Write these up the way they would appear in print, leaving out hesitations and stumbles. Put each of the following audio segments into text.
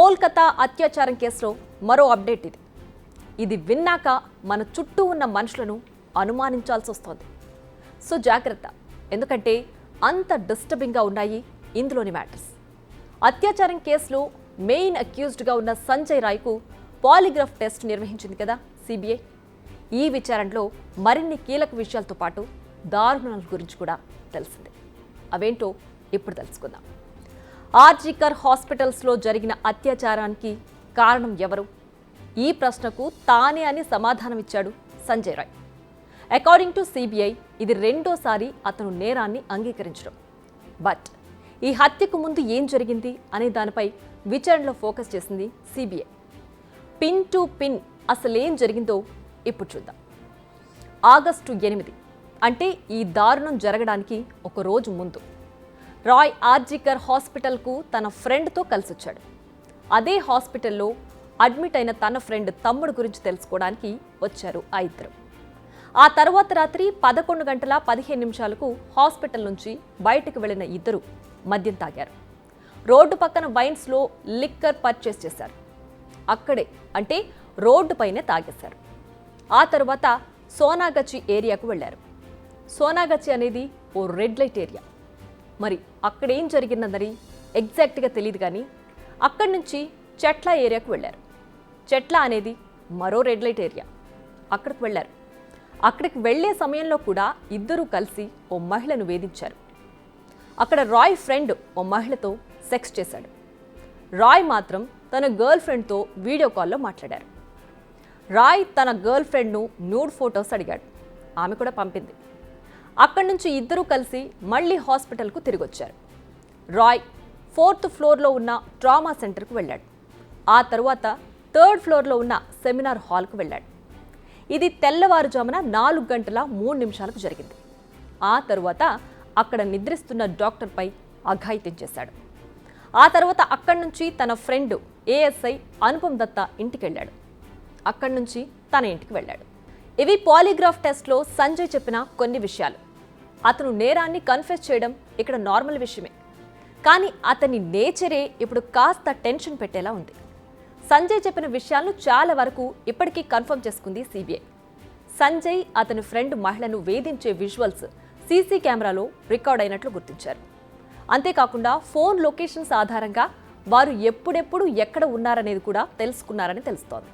కోల్కతా అత్యాచారం కేసులో మరో అప్డేట్ ఇది విన్నాక మన చుట్టూ ఉన్న మనుషులను అనుమానించాల్సి వస్తోంది. సో జాగ్రత్త, ఎందుకంటే అంత డిస్టర్బింగ్గా ఉన్నాయి ఇందులోని మ్యాటర్స్. అత్యాచారం కేసులో మెయిన్ అక్యూజ్డ్గా ఉన్న సంజయ్ రాయ్కు పాలిగ్రాఫ్ టెస్ట్ నిర్వహించింది కదా సిబిఐ. ఈ విచారణలో మరిన్ని కీలక విషయాలతో పాటు దారుణాల గురించి కూడా తెలిసింది. అవేంటో ఇప్పుడు తెలుసుకుందాం. ఆర్జీకర్ హాస్పిటల్స్లో జరిగిన అత్యాచారానికి కారణం ఎవరు? ఈ ప్రశ్నకు తానే అని సమాధానమిచ్చాడు Sanjay Roy. According to CBI ఇది రెండోసారి అతను నేరాన్ని అంగీకరించడం. బట్ ఈ హత్యకు ముందు ఏం జరిగింది అనే దానిపై విచారణలో ఫోకస్ చేసింది సిబిఐ. పిన్ టు పిన్ అసలేం జరిగిందో ఇప్పుడు చూద్దాం. ఆగస్టు 8 అంటే ఈ దారుణం జరగడానికి ఒక రోజు ముందు రాయ్ ఆర్జీకర్ హాస్పిటల్కు తన ఫ్రెండ్తో కలిసొచ్చాడు. అదే హాస్పిటల్లో అడ్మిట్ అయిన తన ఫ్రెండ్ తమ్ముడు గురించి తెలుసుకోవడానికి వచ్చారు ఆ ఇద్దరు. ఆ తర్వాత రాత్రి 11:15 హాస్పిటల్ నుంచి బయటకు వెళ్లిన ఇద్దరు మద్యం తాగారు. రోడ్డు పక్కన వైన్స్లో లిక్కర్ పర్చేస్ చేశారు. అక్కడే అంటే రోడ్డుపైనే తాగేశారు. ఆ తర్వాత సోనాగచి ఏరియాకు వెళ్లారు. సోనాగచి అనేది ఓ రెడ్ లైట్ ఏరియా. మరి అక్కడేం జరిగిందని ఎగ్జాక్ట్గా తెలియదు, కానీ అక్కడి నుంచి చెట్ల ఏరియాకు వెళ్ళారు. చెట్ల అనేది మరో రెడ్ లైట్ ఏరియా. అక్కడికి వెళ్ళారు. అక్కడికి వెళ్లే సమయంలో కూడా ఇద్దరూ కలిసి ఓ మహిళను వేధించారు. అక్కడ రాయ్ ఫ్రెండ్ ఓ మహిళతో సెక్స్ చేశాడు. రాయ్ మాత్రం తన గర్ల్ ఫ్రెండ్తో వీడియో కాల్లో మాట్లాడారు. రాయ్ తన గర్ల్ ఫ్రెండ్ను న్యూడ్ ఫొటోస్ అడిగాడు. ఆమె కూడా పంపింది. అక్కడి నుంచి ఇద్దరూ కలిసి మళ్ళీ హాస్పిటల్కు తిరిగొచ్చారు. రాయ్ 4th ఫ్లోర్లో ఉన్న ట్రామా సెంటర్కు వెళ్ళాడు. ఆ తరువాత 3rd ఫ్లోర్లో ఉన్న సెమినార్ హాల్కు వెళ్ళాడు. ఇది తెల్లవారుజామున 4:03 జరిగింది. ఆ తరువాత అక్కడ నిద్రిస్తున్న డాక్టర్పై అఘాయిత్యం చేశాడు. ఆ తర్వాత అక్కడి నుంచి తన ఫ్రెండ్ ఏఎస్ఐ అనుపమ్ దత్తా ఇంటికి వెళ్ళాడు. అక్కడి నుంచి తన ఇంటికి వెళ్ళాడు. ఇవి పాలిగ్రాఫ్ టెస్ట్లో సంజయ్ చెప్పిన కొన్ని విషయాలు. అతను నేరాన్ని కన్ఫెస్ చేయడం ఇక్కడ నార్మల్ విషయమే, కానీ అతని నేచరే ఇప్పుడు కాస్త టెన్షన్ పెట్టేలా ఉంది. సంజయ్ చెప్పిన విషయాలను చాలా వరకు ఇప్పటికీ కన్ఫర్మ్ చేసుకుంది సిబిఐ. సంజయ్ అతని ఫ్రెండ్ మహిళను వేధించే విజువల్స్ సీసీ కెమెరాలో రికార్డ్ అయినట్లు గుర్తించారు. అంతేకాకుండా ఫోన్ లొకేషన్స్ ఆధారంగా వారు ఎప్పుడెప్పుడు ఎక్కడ ఉన్నారనేది కూడా తెలుసుకున్నారని తెలుస్తోంది.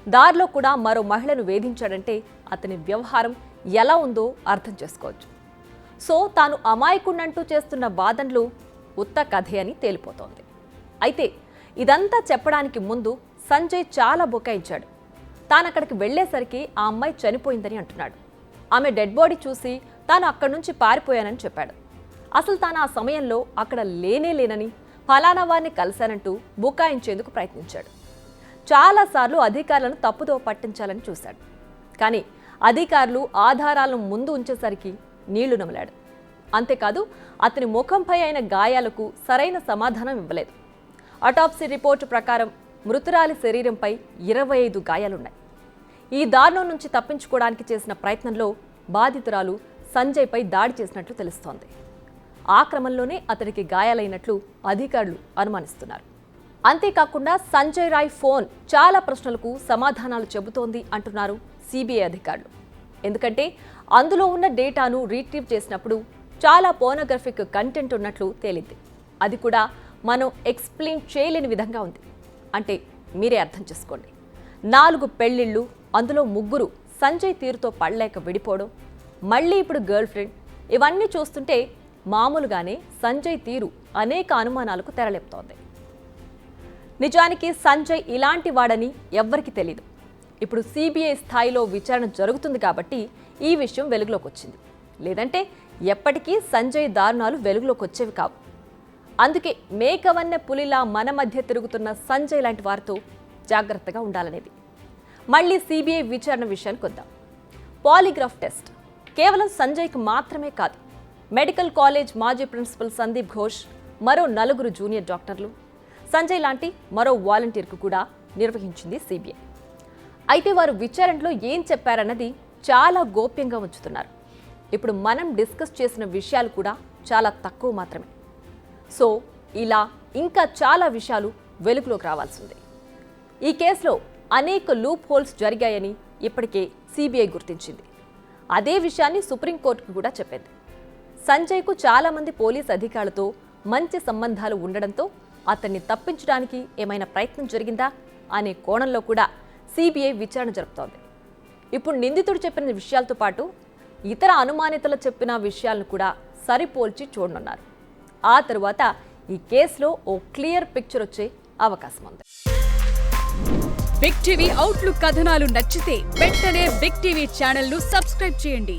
దారిలో కూడా మరో మహిళను వేధించాడంటే అతని వ్యవహారం ఎలా ఉందో అర్థం చేసుకోవచ్చు. సో తాను అమాయకుడంటూ చేస్తున్న వాదనలు ఉత్త కథే అని తేలిపోతోంది. అయితే ఇదంతా చెప్పడానికి ముందు సంజయ్ చాలా బుకాయించాడు. తాను అక్కడికి వెళ్లేసరికి ఆ అమ్మాయి చనిపోయిందని అంటున్నాడు. ఆమె డెడ్ బాడీ చూసి తాను అక్కడి నుంచి పారిపోయానని చెప్పాడు. అసలు తాను ఆ సమయంలో అక్కడ లేనేలేనని, ఫలానా వారిని కలిశానంటూ బుకాయించేందుకు ప్రయత్నించాడు. చాలాసార్లు అధికారులను తప్పుదో పట్టించాలని చూశాడు. కానీ అధికారులు ఆధారాలను ముందు ఉంచేసరికి నీళ్లు నమిలాడు. అంతేకాదు అతని ముఖంపై అయిన గాయాలకు సరైన సమాధానం ఇవ్వలేదు. అటాప్సీ రిపోర్టు ప్రకారం మృతురాలి శరీరంపై 25 గాయాలున్నాయి. ఈ దారుణం నుంచి తప్పించుకోవడానికి చేసిన ప్రయత్నంలో బాధితురాలు సంజయ్పై దాడి చేసినట్లు తెలుస్తోంది. ఆ క్రమంలోనే అతనికి గాయాలైనట్లు అధికారులు అనుమానిస్తున్నారు. అంతేకాకుండా సంజయ్ రాయ్ ఫోన్ చాలా ప్రశ్నలకు సమాధానాలు చెబుతోంది అంటున్నారు సిబిఐ అధికారులు. ఎందుకంటే అందులో ఉన్న డేటాను రీట్రీవ్ చేసినప్పుడు చాలా పోర్నోగ్రఫిక్ కంటెంట్ ఉన్నట్లు తేలింది. అది కూడా మనం ఎక్స్ప్లెయిన్ చేయలేని విధంగా ఉంది. అంటే మీరే అర్థం చేసుకోండి. 4 పెళ్లిళ్ళు, అందులో 3 సంజయ్ తీరుతో పడలేక విడిపోవడం, మళ్ళీ ఇప్పుడు గర్ల్ ఫ్రెండ్, ఇవన్నీ చూస్తుంటే మామూలుగానే సంజయ్ తీరు అనేక అనుమానాలకు తెరలేపుతోంది. నిజానికి సంజయ్ ఇలాంటి వాడని ఎవ్వరికీ తెలీదు. ఇప్పుడు సిబిఐ స్థాయిలో విచారణ జరుగుతుంది కాబట్టి ఈ విషయం వెలుగులోకి వచ్చింది. లేదంటే ఎప్పటికీ సంజయ్ దారుణాలు వెలుగులోకి వచ్చేవి కావు. అందుకే మేకవన్నె పులిలా మన మధ్య తిరుగుతున్న సంజయ్ లాంటి వారితో జాగ్రత్తగా ఉండాలనేది. మళ్ళీ సిబిఐ విచారణ విషయానికి వద్దాం. పాలిగ్రాఫ్ టెస్ట్ కేవలం సంజయ్కి మాత్రమే కాదు, మెడికల్ కాలేజ్ మాజీ ప్రిన్సిపల్ సందీప్ ఘోష్, మరో 4 జూనియర్ డాక్టర్లు, సంజయ్ లాంటి మరో వాలంటీర్కు కూడా నిర్వహించింది సిబిఐ. అయితే వారు విచారణలో ఏం చెప్పారన్నది చాలా గోప్యంగా ఉంచుతున్నారు. ఇప్పుడు మనం డిస్కస్ చేసిన విషయాలు కూడా చాలా తక్కువ మాత్రమే. సో ఇలా ఇంకా చాలా విషయాలు వెలుగులోకి రావాల్సింది. ఈ కేసులో అనేక లూప్ హోల్స్ జరిగాయని ఇప్పటికే సిబిఐ గుర్తించింది. అదే విషయాన్ని సుప్రీంకోర్టుకు కూడా చెప్పింది. సంజయ్కు చాలామంది పోలీస్ అధికారులతో మంచి సంబంధాలు ఉండడంతో అతన్ని తప్పించడానికి ఏమైనా ప్రయత్నం జరిగిందా అనే కోణంలో కూడా సిబిఐ విచారణ జరుపుతోంది. ఇప్పుడు నిందితుడు చెప్పిన విషయాలతో పాటు ఇతర అనుమానితులు చెప్పిన విషయాలను కూడా సరిపోల్చి చూడనున్నారు. ఆ తరువాత ఈ కేసులో ఓ క్లియర్ పిక్చర్ వచ్చే అవకాశం ఉంది. బిగ్ టీవీ అవుట్లుక్ కథనాలు నచ్చితే వెంటనే బిగ్ టీవీ ఛానల్ ను సబ్స్క్రైబ్ చేయండి.